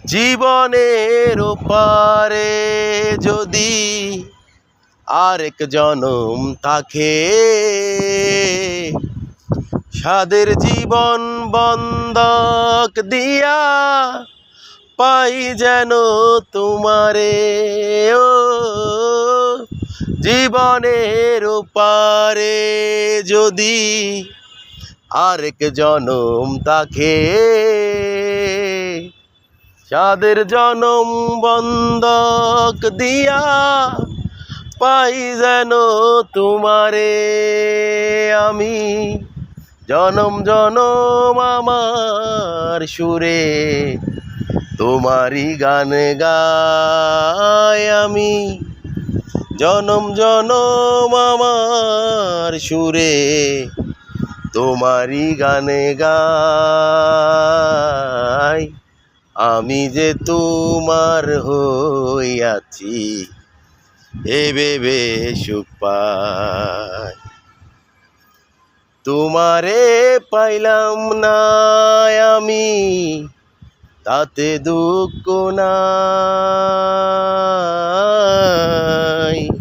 জীবনের ওপারে যদি আরেক জনম থাকে, সাদের জীবন বন্ধক দিয়া পাই যেন তোমারে। ও জীবনের ওপারে যদি আরেক জনম থাকে, সাদের জনম বন্ধক দিয়া পাই যেন তোমারে। আমি জনম জনম আমার সুরে তোমারই গান গাই। আমি জনম জনম আমার সুরে তোমারই গান গাই। আমি যে তোমার হইয়াছি এ ভেবে সুখ পাই। তোমারে পাইলাম না আমি তাতে দুঃখ নাই।